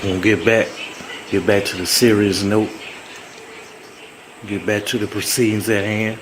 We're gonna get back to the serious note, get back to the proceedings at hand.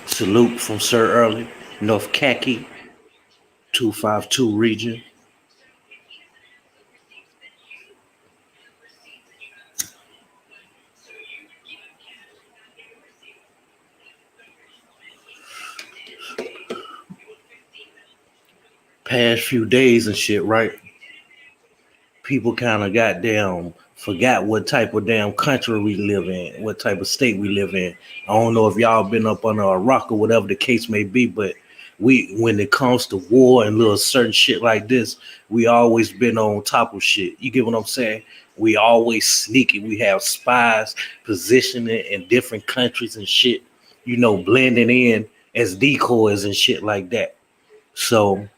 Salute from Sir Early, North Khaki, 252 region. Past few days and shit, right? People kind of goddamn forgot what type of damn country we live in, what type of state we live in. I don't know if y'all been up under a rock or whatever the case may be, but when it comes to war and little certain shit like this, we always been on top of shit. You get what I'm saying? We always sneaky. We have spies positioning in different countries and shit, blending in as decoys and shit like that. So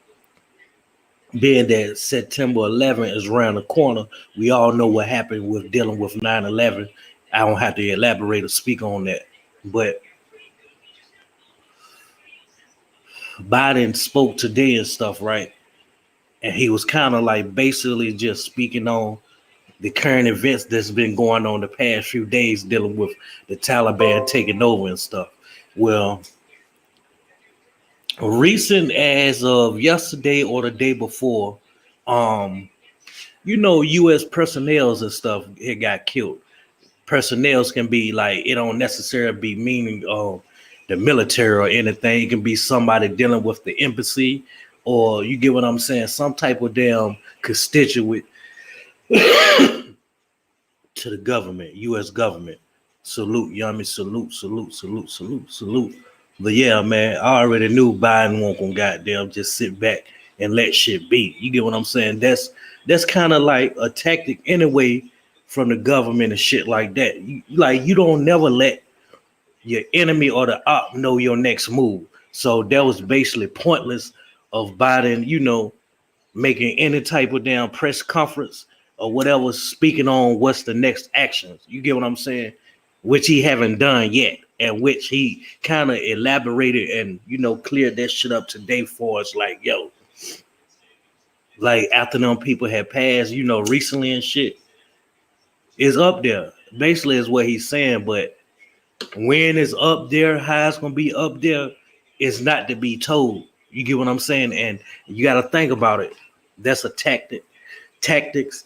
being that September 11th is around the corner, we all know what happened with dealing with 9/11. I don't have to elaborate or speak on that. But Biden spoke today and stuff, right? And he was kind of like basically just speaking on the current events that's been going on the past few days dealing with the Taliban taking over and stuff. Well, recent as of yesterday or the day before, um, U.S. personnels and stuff it got killed. Personnels can be like it don't necessarily be meaning the military or anything. It can be somebody dealing with the embassy, or you get what I'm saying, some type of damn constituent to the government, U.S. government. Salute, yummy, salute, salute, salute, salute, salute. But yeah, man, I already knew Biden won't gonna goddamn just sit back and let shit be. You get what I'm saying? That's kind of like a tactic anyway from the government and shit like that. You don't never let your enemy or the op know your next move. So that was basically pointless of Biden, making any type of damn press conference or whatever, speaking on what's the next actions. You get what I'm saying? Which he haven't done yet, and which he kind of elaborated and cleared that shit up today for us. Like, yo, like after them people had passed, recently and shit, is up there. Basically, is what he's saying. But when it's up there, how it's gonna be up there, is not to be told. You get what I'm saying? And you got to think about it. That's a tactics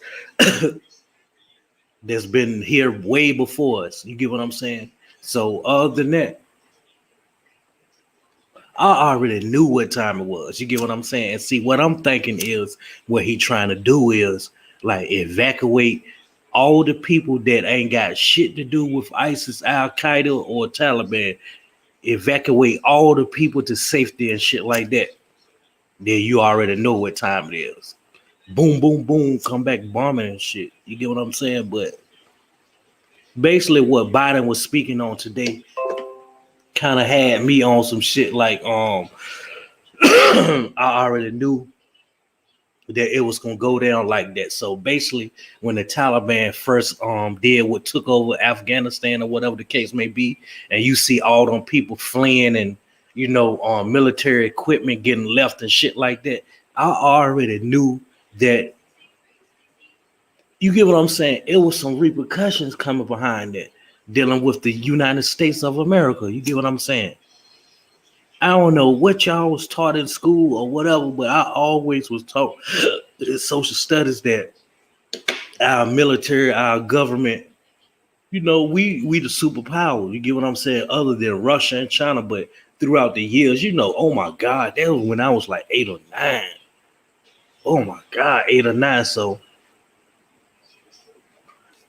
that's been here way before us. You get what I'm saying? So other than that, I already knew what time it was. You get what I'm saying? And see, what I'm thinking is what he trying to do is like evacuate all the people that ain't got shit to do with ISIS, Al Qaeda, or Taliban. Evacuate all the people to safety and shit like that. Then you already know what time it is. Boom, boom, boom, come back bombing and shit. You get what I'm saying? But basically what Biden was speaking on today kind of had me on some shit like I already knew that it was gonna go down like that. So basically, when the Taliban first did what took over Afghanistan or whatever the case may be, and you see all them people fleeing and military equipment getting left and shit like that, I already knew that. You get what I'm saying? It was some repercussions coming behind that, dealing with the United States of America. You get what I'm saying? I don't know what y'all was taught in school or whatever, but I always was taught in social studies that our military, our government, we the superpower. You get what I'm saying? Other than Russia and China, but throughout the years, oh my God, that was when I was like 8 or 9. Oh my God, 8 or 9. So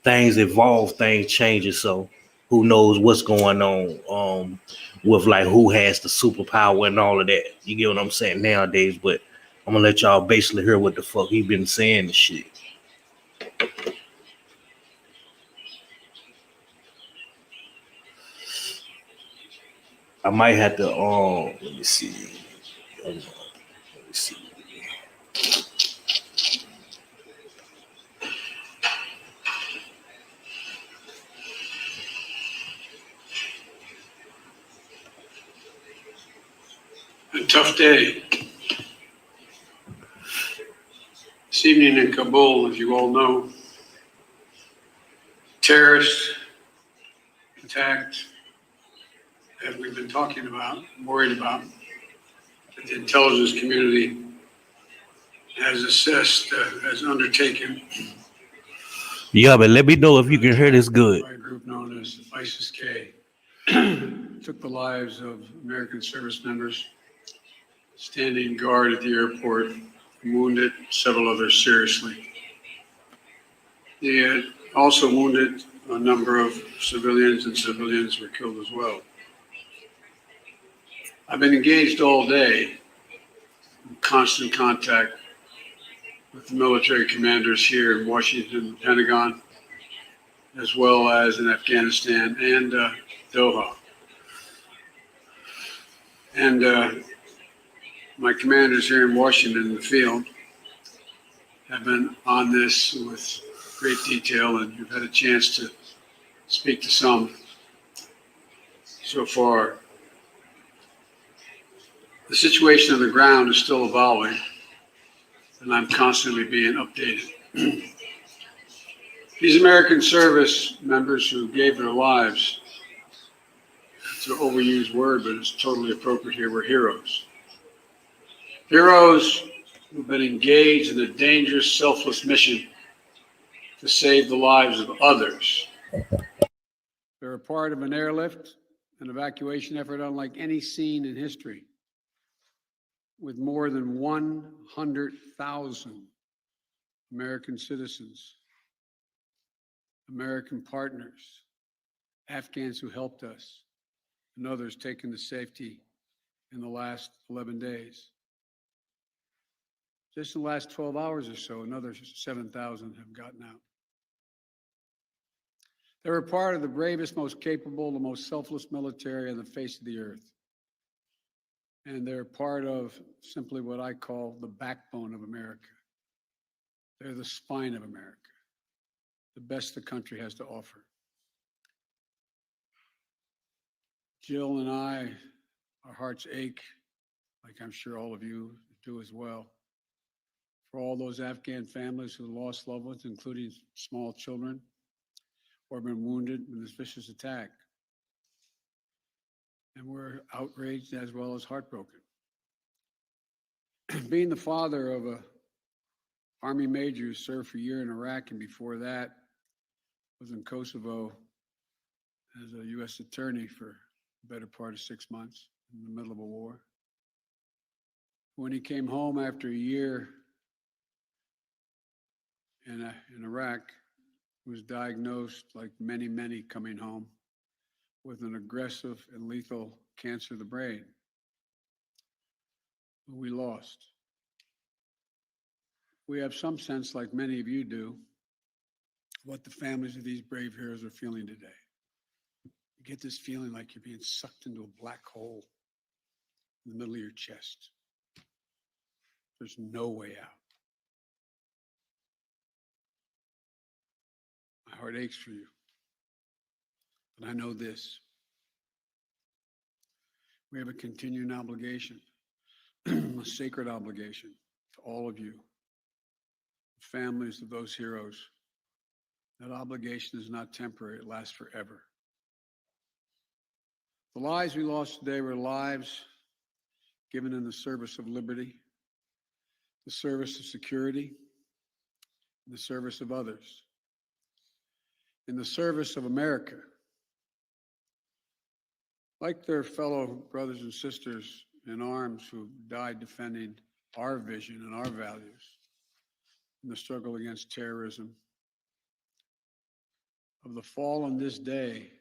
things evolve, things changes. So who knows what's going on with like who has the superpower and all of that. You get what I'm saying nowadays, but I'm gonna let y'all basically hear what the fuck he been saying and shit. I might have to let me see. Let me see. A tough day. This evening in Kabul, as you all know, terrorist attack that we've been talking about, worried about, that the intelligence community has assessed, has undertaken Yeah, but let me know if you can hear this good. by a group known as ISIS-K. Took the lives of American service members standing guard at the airport, wounded several others seriously. They had also wounded a number of civilians, and civilians were killed as well. I've been engaged all day, in constant contact with the military commanders here in Washington, Pentagon, as well as in Afghanistan and Doha. And my commanders here in Washington in the field have been on this with great detail, and you've had a chance to speak to some so far. The situation on the ground is still evolving, and I'm constantly being updated. These American service members who gave their lives, it's an overused word, but it's totally appropriate here, were heroes. Heroes who've been engaged in a dangerous, selfless mission to save the lives of others. They're a part of an airlift, an evacuation effort unlike any seen in history, with more than 100,000 American citizens, American partners, Afghans who helped us, and others taken to safety in the last 11 days. Just in the last 12 hours or so, another 7,000 have gotten out. They were part of the bravest, most capable, the most selfless military on the face of the earth. And they're part of simply what I call the backbone of America. They're the spine of America, the best the country has to offer. Jill and I, our hearts ache, like I'm sure all of you do as well, for all those Afghan families who lost loved ones, including small children, or have been wounded in this vicious attack. And we're outraged as well as heartbroken. Being the father of a Army major who served for a year in Iraq, and before that was in Kosovo as a U.S. attorney for the better part of 6 months in the middle of a war. When he came home after a year in Iraq, he was diagnosed, like many, many coming home, with an aggressive and lethal cancer of the brain. We lost. We have some sense, like many of you do, what the families of these brave heroes are feeling today. You get this feeling like you're being sucked into a black hole in the middle of your chest. There's no way out. My heart aches for you. But I know this. We have a continuing obligation, a sacred obligation to all of you, families of those heroes. That obligation is not temporary, it lasts forever. The lives we lost today were lives given in the service of liberty, the service of security, in the service of others, in the service of America. Like their fellow brothers and sisters in arms who died defending our vision and our values in the struggle against terrorism. Of the fall on this day,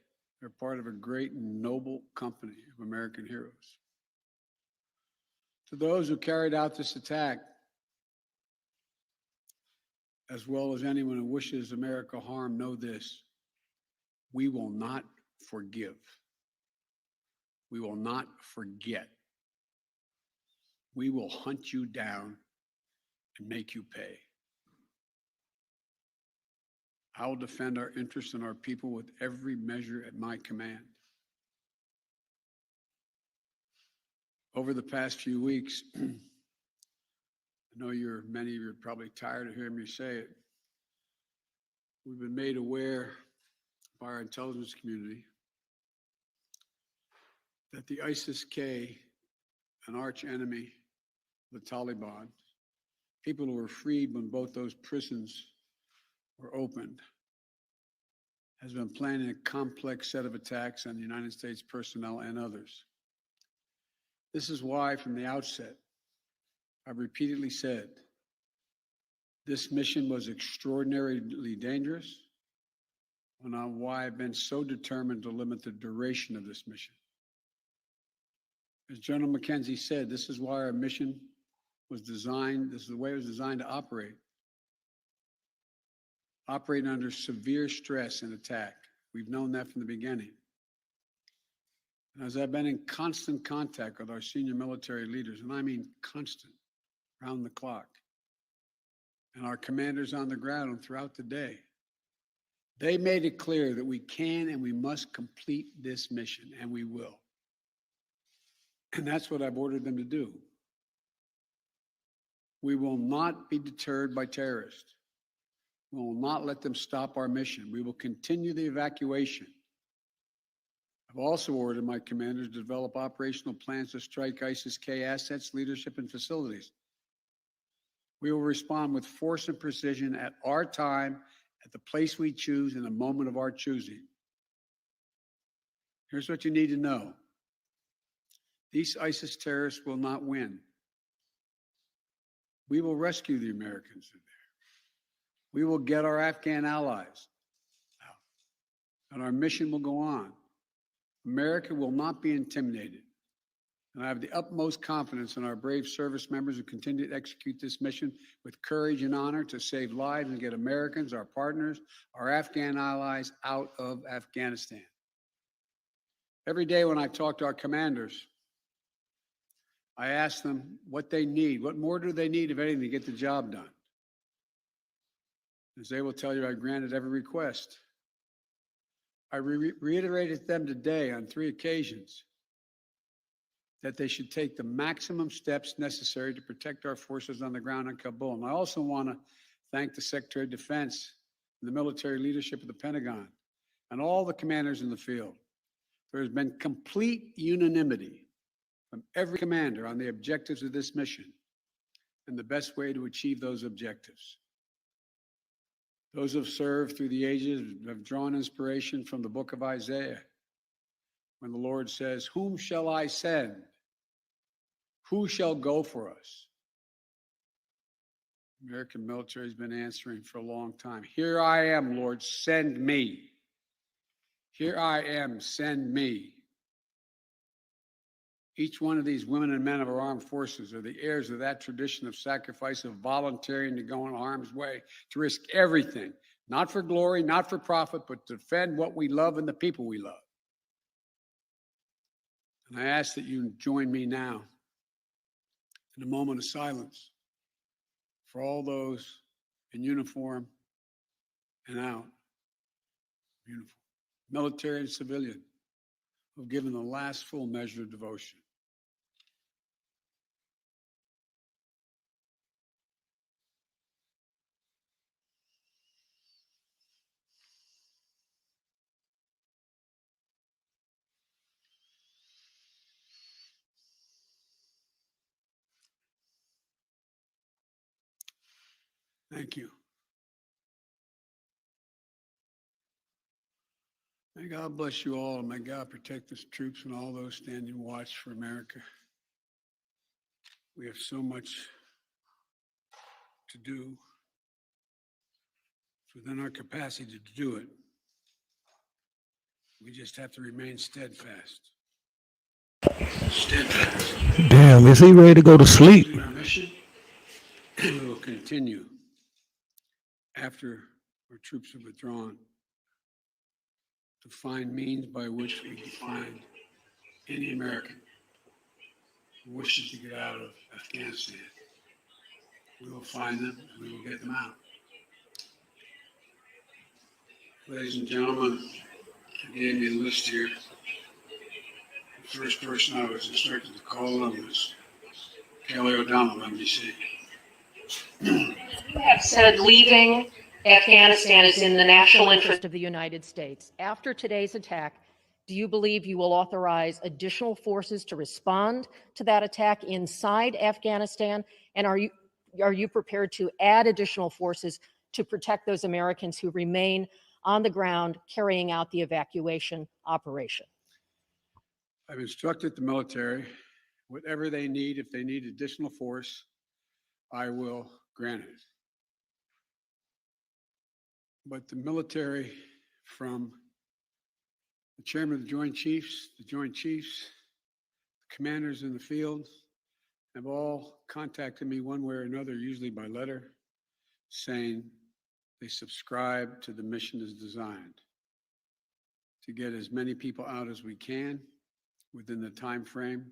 they're part of a great and noble company of American heroes. To those who carried out this attack, as well as anyone who wishes America harm, know this: we will not forgive. We will not forget. We will hunt you down and make you pay. I will defend our interests and our people with every measure at my command. Over the past few weeks, I know many of you are probably tired of hearing me say it. We've been made aware by our intelligence community that the ISIS-K, an arch enemy of the Taliban, people who were freed when both those prisons were opened, has been planning a complex set of attacks on the United States personnel and others. This is why, from the outset, I've repeatedly said this mission was extraordinarily dangerous, and on why I've been so determined to limit the duration of this mission. As General McKenzie said, this is why our mission was designed, this is the way it was designed to operate. Operating under severe stress and attack. We've known that from the beginning. And as I've been in constant contact with our senior military leaders, and I mean constant, round the clock, and our commanders on the ground and throughout the day, they made it clear that we can and we must complete this mission, and we will. And that's what I've ordered them to do. We will not be deterred by terrorists. We will not let them stop our mission. We will continue the evacuation. I've also ordered my commanders to develop operational plans to strike ISIS-K assets, leadership, and facilities. We will respond with force and precision at our time, at the place we choose, in the moment of our choosing. Here's what you need to know. These ISIS terrorists will not win. We will rescue the Americans in there. We will get our Afghan allies out, and our mission will go on. America will not be intimidated. And I have the utmost confidence in our brave service members who continue to execute this mission with courage and honor to save lives and get Americans, our partners, our Afghan allies out of Afghanistan. Every day when I talk to our commanders, I ask them what they need. What more do they need, if anything, to get the job done? As they will tell you, I granted every request. I reiterated to them today on 3 occasions that they should take the maximum steps necessary to protect our forces on the ground in Kabul. And I also want to thank the Secretary of Defense and the military leadership of the Pentagon and all the commanders in the field. There has been complete unanimity from every commander on the objectives of this mission and the best way to achieve those objectives. Those who have served through the ages have drawn inspiration from the book of Isaiah, when the Lord says, "Whom shall I send? Who shall go for us?" The American military has been answering for a long time. "Here I am, Lord, send me. Here I am, send me." Each one of these women and men of our armed forces are the heirs of that tradition of sacrifice, of volunteering to go in harm's way, to risk everything, not for glory, not for profit, but to defend what we love and the people we love. And I ask that you join me now in a moment of silence for all those in uniform and out, uniform, military and civilian, who have given the last full measure of devotion. Thank you. May God bless you all, and may God protect the troops and all those standing watch for America. We have so much to do. It's within our capacity to do it. We just have to remain steadfast. Steadfast. Damn, is he ready to go to sleep? Our mission will continue after our troops have withdrawn, to find means by which we can find any American who wishes to get out of Afghanistan. We will find them, and we will get them out. Ladies and gentlemen, I gave me a list here. The first person I was instructed to call on was Kelly O'Donnell, NBC. You have said leaving Afghanistan is in the national interest of the United States. After today's attack, do you believe you will authorize additional forces to respond to that attack inside Afghanistan? And are you prepared to add additional forces to protect those Americans who remain on the ground carrying out the evacuation operation? I've instructed the military, whatever they need, if they need additional force, I will grant it. But the military, from the chairman of the Joint Chiefs, the commanders in the field, have all contacted me one way or another, usually by letter, saying they subscribe to the mission as designed to get as many people out as we can within the time frame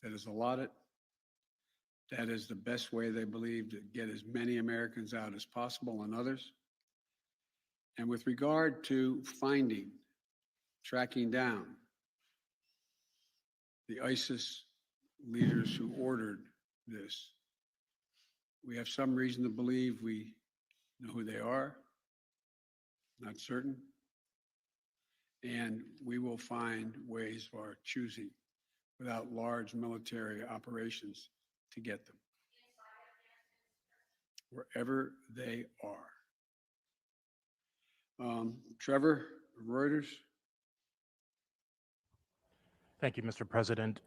that is allotted. That is the best way they believe to get as many Americans out as possible and others. And with regard to finding, tracking down the ISIS leaders who ordered this, we have some reason to believe we know who they are, not certain. And we will find ways of our choosing without large military operations to get them wherever they are. Trevor, Reuters. Thank you, Mr. President.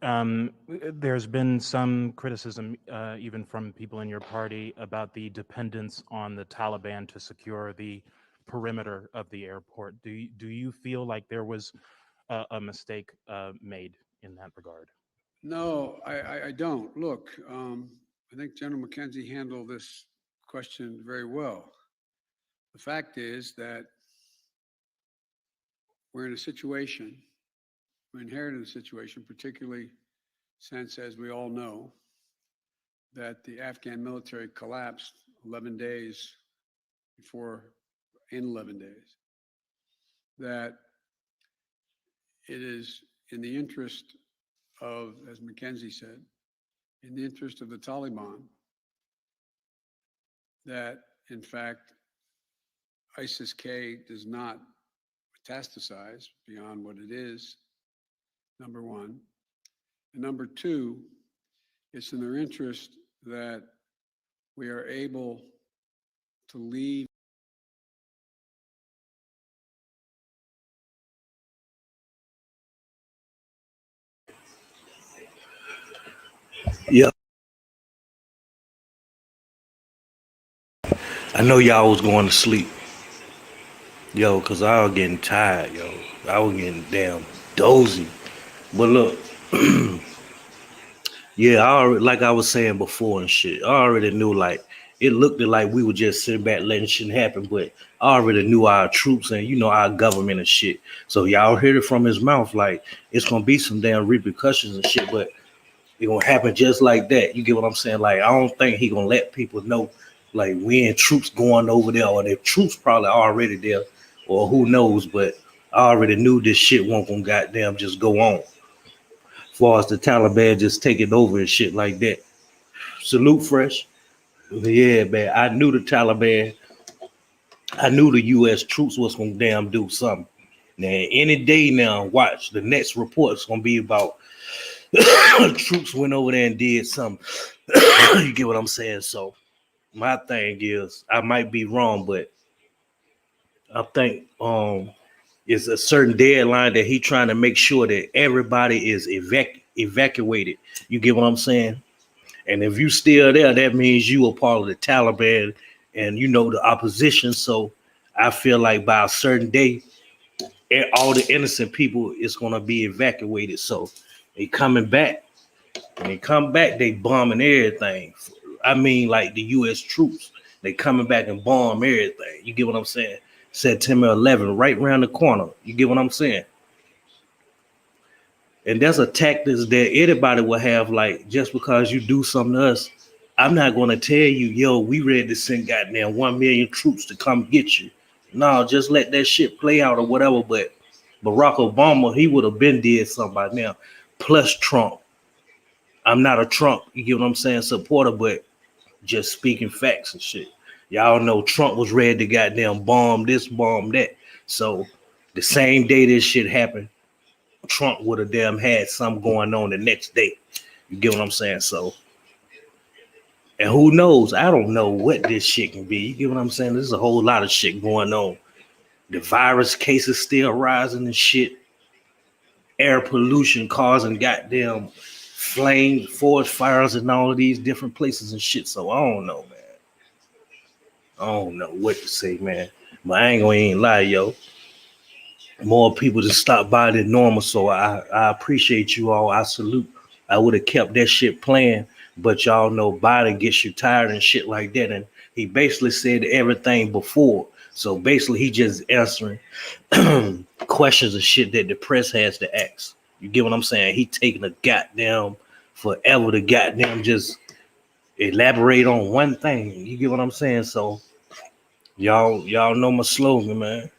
There's been some criticism, even from people in your party, about the dependence on the Taliban to secure the perimeter of the airport. Do you feel like there was a mistake made in that regard? No, I don't. Look, I think General McKenzie handled this question very well. The fact is that we're in a situation, we inherited a situation, particularly since, as we all know, that the Afghan military collapsed 11 days before, in 11 days, that it is in the interest of, as McKenzie said, in the interest of the Taliban, that in fact ISIS-K does not metastasize beyond what it is, number one. And number two, it's in their interest that we are able to leave Yeah. I know y'all was going to sleep. Yo, cause I was getting tired, yo. I was getting damn dozy. But look, yeah, like I was saying before and shit, I already knew, like, it looked like we were just sitting back letting shit happen, but I already knew our troops and, our government and shit. So y'all heard it from his mouth, like, it's gonna be some damn repercussions and shit, but it gonna happen just like that. You get what I'm saying? Like, I don't think he gonna let people know, like, we ain't troops going over there, or the troops probably already there, or who knows, but I already knew this shit won't gonna goddamn just go on. As far as the Taliban just taking over and shit like that. Salute, Fresh. Yeah, man. I knew the Taliban, I knew the US troops was gonna damn do something. Now, any day now, watch, the next report's gonna be about troops went over there and did something. You get what I'm saying? So my thing is, I might be wrong, but I think it's a certain deadline that he trying to make sure that everybody is evacuated. You get what I'm saying? And if you still there, that means you are part of the Taliban and the opposition. So I feel like by a certain day, all the innocent people is gonna be evacuated. So they coming back. When they come back, they bombing everything. I mean, like the U.S. troops, they coming back and bomb everything. You get what I'm saying? September 11, right around the corner. You get what I'm saying? And there's a tactics that anybody will have, like, just because you do something to us, I'm not going to tell you, yo, we ready to send goddamn 1 million troops to come get you. No, just let that shit play out or whatever. But Barack Obama, he would have been did something by now. Plus Trump. I'm not a Trump, you get what I'm saying, supporter, but just speaking facts and shit. Y'all know Trump was ready to goddamn bomb this, bomb that. So the same day this shit happened, Trump would have damn had something going on the next day. You get what I'm saying? So, and who knows? I don't know what this shit can be. You get what I'm saying? There's a whole lot of shit going on. The virus cases still rising and shit. Air pollution causing goddamn flame, forest fires in all of these different places and shit. So I don't know, man. I don't know what to say, man. But I ain't gonna even lie, yo. More people to stop by than normal. So I appreciate you all. I salute. I would have kept that shit playing, but y'all know Biden gets you tired and shit like that. And he basically said everything before. So basically he just answering questions and shit that the press has to ask. You get what I'm saying? He taking a goddamn forever to goddamn just elaborate on one thing. You get what I'm saying? So y'all know my slogan, man.